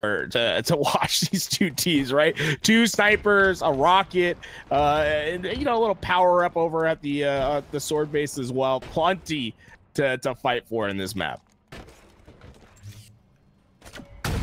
to watch these two teams, right? Two snipers, a rocket, and a little power up over at the sword base as well. Plenty to fight for in this map.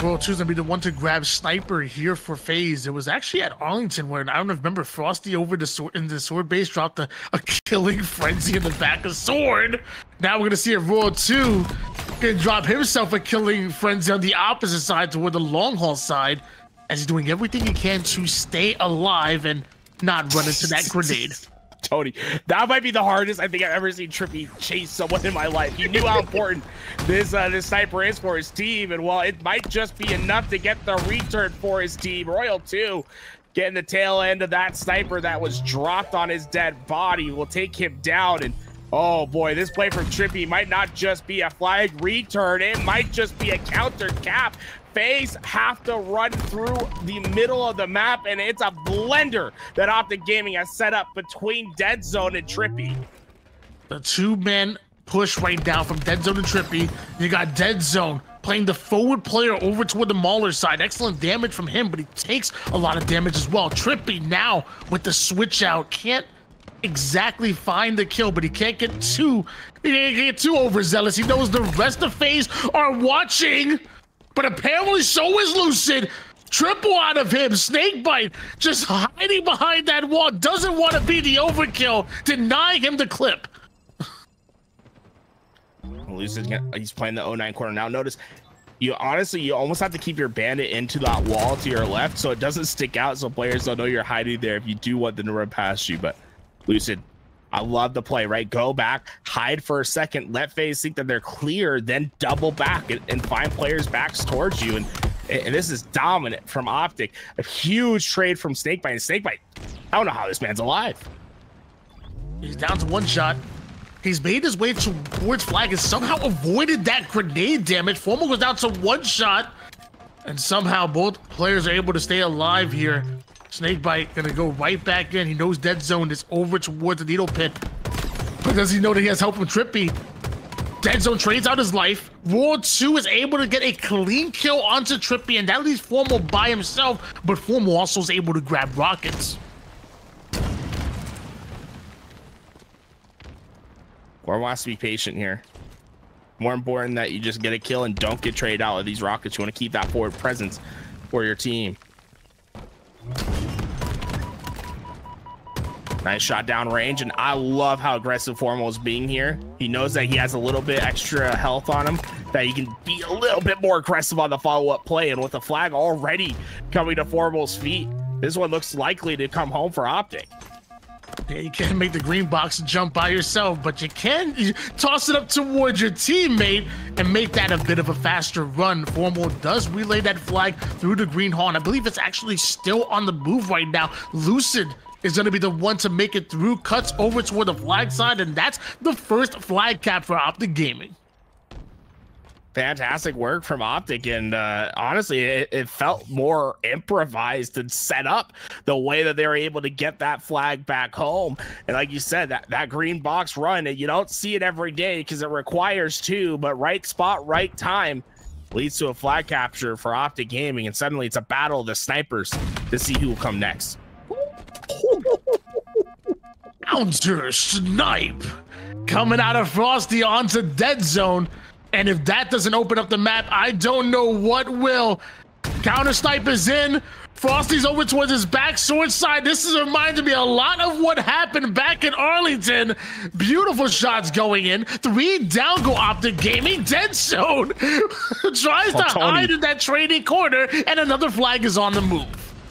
World 2's gonna be the one to grab sniper here for Faze. It was actually at Arlington where I don't remember Frosty over in the sword base dropped a killing frenzy in the back of sword. Now we're gonna see a World 2 gonna drop himself a killing frenzy on the opposite side toward the long haul side, as he's doing everything he can to stay alive and not run into that grenade. Tony, that might be the hardest I think I've ever seen Trippy chase someone in my life. He knew how important this sniper is for his team, and while it might just be enough to get the return for his team, Royal 2 getting the tail end of that sniper that was dropped on his dead body will take him down. And oh boy, this play from Trippy might not just be a flag return, it might just be a counter cap. Faze have to run through the middle of the map, and it's a blender that Optic Gaming has set up between Dead Zone and Trippy. The two-man push right now from Dead Zone and Trippy. You got Dead Zone playing the forward player over toward the Mauler side. Excellent damage from him, but he takes a lot of damage as well. Trippy now with the switch out can't exactly find the kill, but he can't get too overzealous. He knows the rest of Faze are watching. But apparently so is Lucid. Triple out of him. Snakebite just hiding behind that wall. Doesn't want to be the overkill. Denying him the clip. Lucid, he's playing the 09 corner. Now notice, you almost have to keep your bandit into that wall to your left so it doesn't stick out so players don't know you're hiding there if you do want them to run past you. But Lucid, I love the play, right? Go back, hide for a second, let Faze think that they're clear, then double back and find players' backs towards you. And this is dominant from Optic. A huge trade from Snakebite. And Snakebite, I don't know how this man's alive. He's down to one shot. He's made his way towards flag and somehow avoided that grenade damage. Formal goes down to one shot, and somehow both players are able to stay alive here. Snakebite gonna go right back in. He knows Dead Zone is over towards the needle pit. But does he know that he has help from Trippy? Dead Zone trades out his life. World 2 is able to get a clean kill onto Trippy, and that leaves Formal by himself, but Formal also is able to grab rockets. Or wants to be patient here. More important that you just get a kill and don't get traded out of these rockets. You want to keep that forward presence for your team. Nice shot down range, and I love how aggressive Formal is being here. He knows that he has a little bit extra health on him, that he can be a little bit more aggressive on the follow-up play. And with the flag already coming to Formal's feet, this one looks likely to come home for Optic. Yeah, you can't make the green box jump by yourself, but you can toss it up towards your teammate and make that a bit of a faster run. Formal does relay that flag through the green hall, and I believe it's actually still on the move right now. Lucid is going to be the one to make it through, cuts over toward the flag side, and that's the first flag cap for Optic Gaming. Fantastic work from Optic, and honestly, it felt more improvised and set up the way that they were able to get that flag back home. And like you said, that green box run, and you don't see it every day because it requires two, but right spot, right time leads to a flag capture for Optic Gaming, and suddenly it's a battle of the snipers to see who will come next. Counter snipe coming out of Frosty onto Dead Zone. And if that doesn't open up the map, I don't know what will. Counter snipe is in. Frosty's over towards his back sword side. This is reminding me a lot of what happened back in Arlington. Beautiful shots going in. 3 down go Optic Gaming. Dead Zone tries to hide in that trading corner, and another flag is on the move.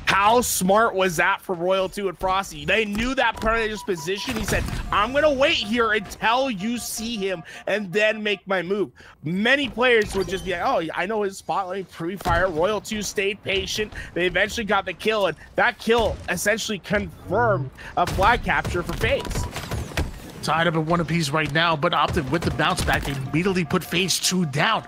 How smart was that for Royal 2 and Frosty? They knew that player's position. He said, I'm going to wait here until you see him and then make my move. Many players would just be like, oh, I know his spot. Let me pre-fire. Royal 2 stayed patient. They eventually got the kill, and that kill essentially confirmed a flag capture for Faze. Tied up at one apiece right now, but Optic with the bounce back, they immediately put Faze 2 down.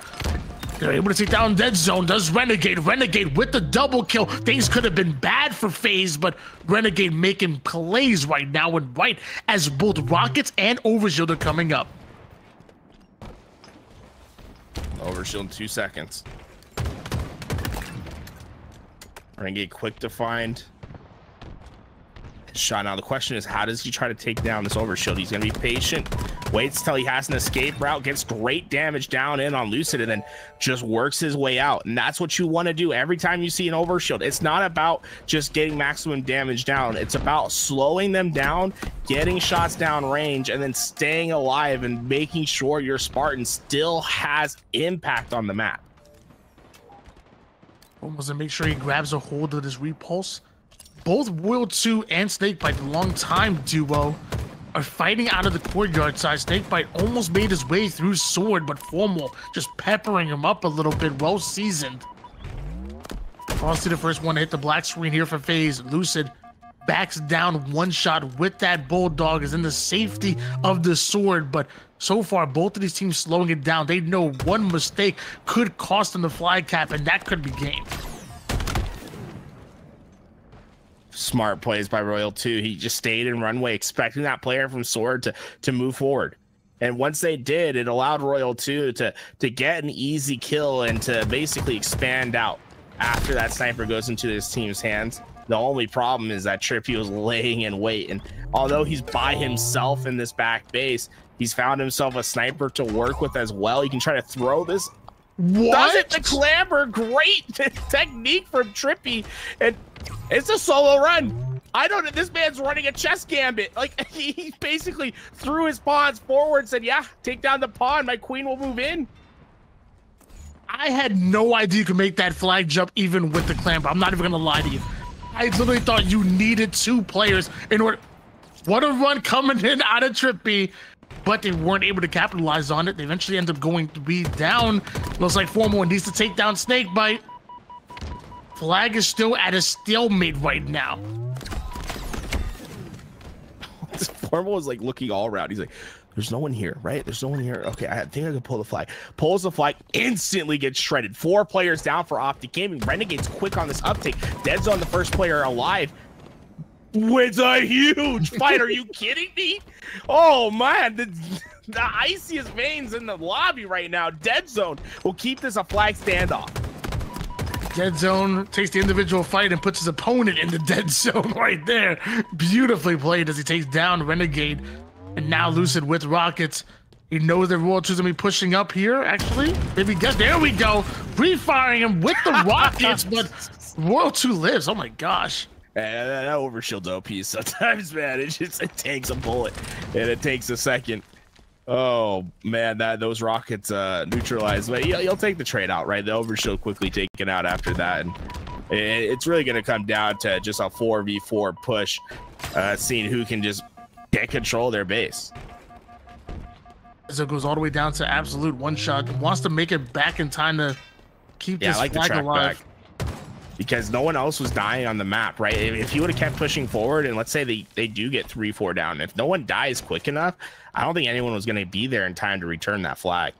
They're able to take down Dead Zone. Does Renegade. Renegade with the double kill. Things could have been bad for Faze, but Renegade making plays right now and right as both Rockets and Overshield are coming up. Overshield in 2 seconds. Renegade quick to find shot. Now the question is, how does he try to take down this overshield? He's gonna be patient, waits till he has an escape route, gets great damage down in on Lucid, and then just works his way out. And that's what you want to do every time you see an overshield. It's not about just getting maximum damage down, it's about slowing them down, getting shots down range, and then staying alive and making sure your Spartan still has impact on the map. Almost to make sure he grabs a hold of this repulse. Both Royal 2 and Snakebite, the long-time duo, are fighting out of the courtyard side. Snakebite almost made his way through Sword, but Formal just peppering him up a little bit, well seasoned. Frosty the first one to hit the black screen here for Faze. Lucid backs down one shot with that Bulldog, is in the safety of the Sword, but so far both of these teams slowing it down. They know one mistake could cost them the flag cap, and that could be game. Smart plays by Royal 2. He just stayed in runway, expecting that player from Sword to move forward. And once they did, it allowed Royal 2 to get an easy kill and to basically expand out after that sniper goes into his team's hands. The only problem is that Trippy was laying in wait. And although he's by himself in this back base, he's found himself a sniper to work with as well. He can try to throw this. What? Does it to Clamber. Great technique from Trippy. And it's a solo run. I don't know. This man's running a chess gambit. Like, he basically threw his pawns forward, said, yeah, take down the pawn. My queen will move in. I had no idea you could make that flag jump even with the clamp. I'm not even going to lie to you. I literally thought you needed two players in order. What a run coming in out of Trippy, but they weren't able to capitalize on it. They eventually end up going to be down. Looks like Formal needs to take down Snakebite. Flag is still at a stalemate right now. This Formal is like looking all around. He's like, there's no one here, right? There's no one here. Okay, I think I can pull the flag. Pulls the flag, instantly gets shredded. 4 players down for Optic Gaming. Renegade's quick on this uptake. Dead Zone, the first player alive. It's a huge fight. Are you kidding me? Oh, man. The iciest veins in the lobby right now. Dead Zone will keep this a flag standoff. Dead Zone takes the individual fight and puts his opponent in the dead zone right there. Beautifully played as he takes down Renegade. And now Lucid with rockets. He knows that Royal 2's gonna be pushing up here, actually. Maybe guess, there we go. Pre-firing him with the rockets, but Royal 2 lives. Oh my gosh. That overshield's OP sometimes, man. It takes a bullet and it takes a second. Oh man, those rockets neutralized, but you'll take the trade out, right? The overshield quickly taken out after that, and it's really going to come down to just a 4v4 push, seeing who can just get control of their base. So it goes all the way down to absolute one shot. Wants to make it back in time to keep this flag alive. Back. Because no one else was dying on the map, right? If you would have kept pushing forward, and let's say they do get 3-4 down, if no one dies quick enough, I don't think anyone was going to be there in time to return that flag.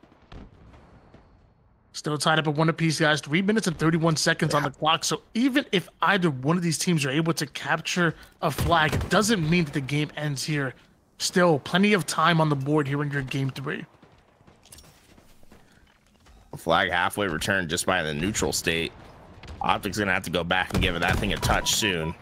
Still tied up at 1 apiece, guys. 3 minutes and 31 seconds on the clock. So even if either one of these teams are able to capture a flag, it doesn't mean that the game ends here. Still plenty of time on the board here in your game 3. A flag halfway returned just by the neutral state. Optic's gonna have to go back and give that thing a touch soon.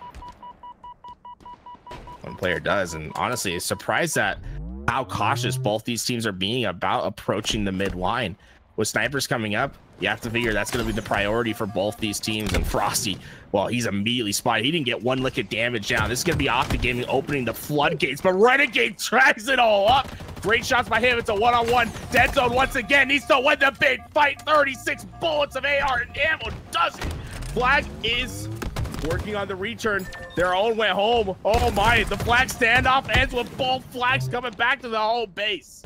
One player does, and honestly, it's surprised at how cautious both these teams are being about approaching the mid line. With snipers coming up, you have to figure that's gonna be the priority for both these teams. And Frosty, well, he's immediately spotted. He didn't get one lick of damage down. This is gonna be Optic Gaming opening the floodgates, but Renegade tracks it all up. Great shots by him. It's a one-on-one. Dead Zone once again needs to win the big fight. 36 bullets of AR and ammo does it. Flag is working on the return. Their own way home. Oh my, the flag standoff ends with both flags coming back to the home base.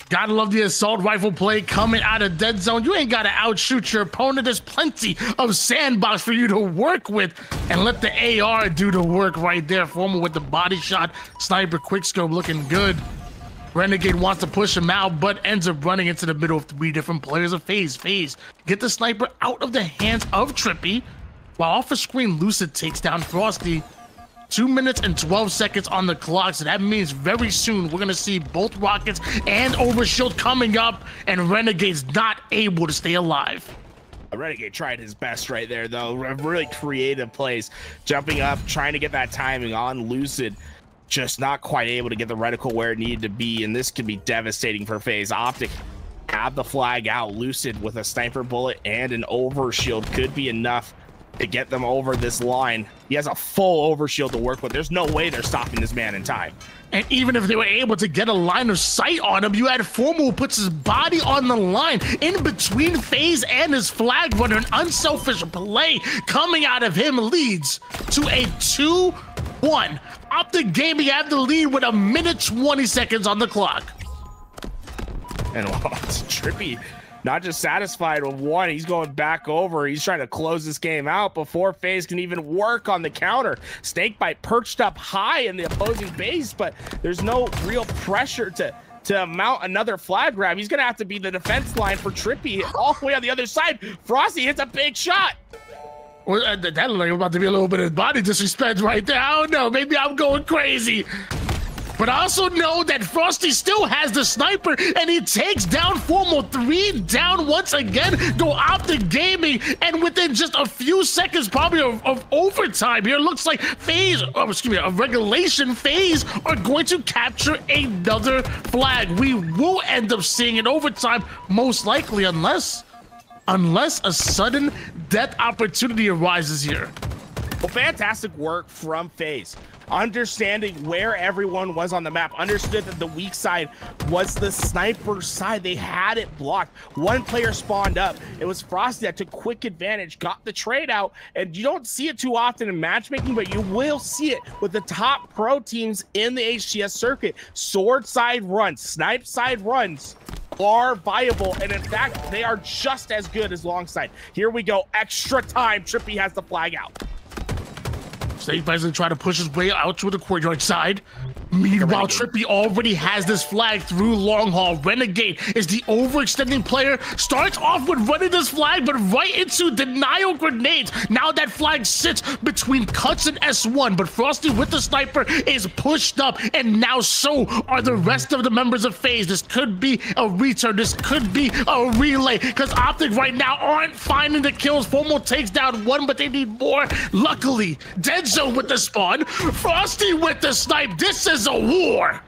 Gotta love the assault rifle play coming out of Dead Zone. You ain't gotta outshoot your opponent. There's plenty of sandbox for you to work with, and let the AR do the work right there. Formal with the body shot. Sniper quickscope looking good. Renegade wants to push him out, but ends up running into the middle of 3 different players of Faze. Faze get the sniper out of the hands of Trippy, while off the screen, Lucid takes down Frosty. 2 minutes and 12 seconds on the clock, so that means very soon we're gonna see both rockets and overshield coming up, and Renegade's not able to stay alive. Renegade tried his best right there, though. Really creative plays, jumping up, trying to get that timing on Lucid. Just not quite able to get the reticle where it needed to be, and this could be devastating for Faze. Optic have the flag out. Lucid with a sniper bullet and an overshield could be enough to get them over this line. He has a full overshield to work with. There's no way they're stopping this man in time. And even if they were able to get a line of sight on him, you had Formal who puts his body on the line in between Faze and his flag runner. An unselfish play coming out of him leads to a 2-1. Optic Gaming have the lead with 1:20 on the clock. And it's Trippy, not just satisfied with one, he's going back over. He's trying to close this game out before Faze can even work on the counter. Snakebite perched up high in the opposing base, but there's no real pressure to mount another flag grab. He's gonna have to be the defense line for Trippy all the way on the other side. Frosty hits a big shot. Well, that looked like about to be a little bit of body disrespect right there. I don't know, maybe I'm going crazy. But I also know that Frosty still has the sniper, and he takes down Formal. 3 down once again. Go Optic Gaming, and within just a few seconds, probably of overtime here, looks like Faze, of regulation, Faze are going to capture another flag. We will end up seeing an overtime, most likely, unless a sudden death opportunity arises here. Well, fantastic work from Faze. Understanding where everyone was on the map, understood that the weak side was the sniper side. They had it blocked. One player spawned up. It was Frosty that took quick advantage, got the trade out, and you don't see it too often in matchmaking, but you will see it with the top pro teams in the HTS circuit. Sword side runs, snipe side runs are viable, and in fact, they are just as good as long side. Here we go, extra time. Trippy has the flag out. Snakebite's gonna try to push his way out to the courtyard side. Meanwhile, Trippy already has this flag through long haul. Renegade is the overextending player. Starts off with running this flag, but right into denial grenades. Now that flag sits between Cuts and S1, but Frosty with the sniper is pushed up, and now so are the rest of the members of Faze. This could be a return. This could be a relay, because Optic right now aren't finding the kills. Formal takes down one, but they need more. Luckily, Dead Zone with the spawn. Frosty with the snipe. This is a war.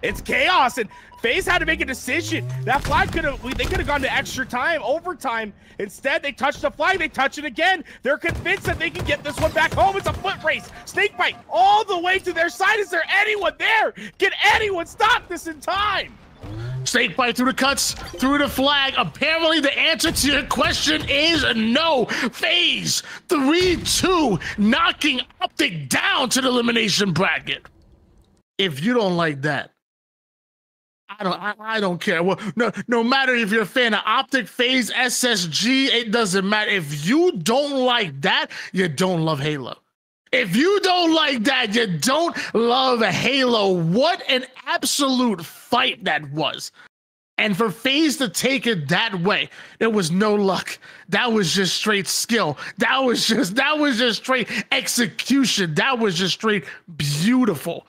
It's chaos, and Faze had to make a decision. That flag they could have gone to extra time, overtime. Instead, they touched the flag, they touch it again. They're convinced that they can get this one back home. It's a foot race. Snakebite all the way to their side. Is there anyone there? Can anyone stop this in time? Snakebite through the cuts, through the flag. Apparently the answer to your question is no. Faze 3-2, knocking Optic down to the elimination bracket. If you don't like that, I don't care. Well, no matter if you're a fan of Optic, Faze, SSG, it doesn't matter. If you don't like that, you don't love Halo. If you don't like that, you don't love Halo. What an absolute fight that was. And for Faze to take it that way, it was no luck. That was just straight skill. That was just straight execution. That was just straight beautiful.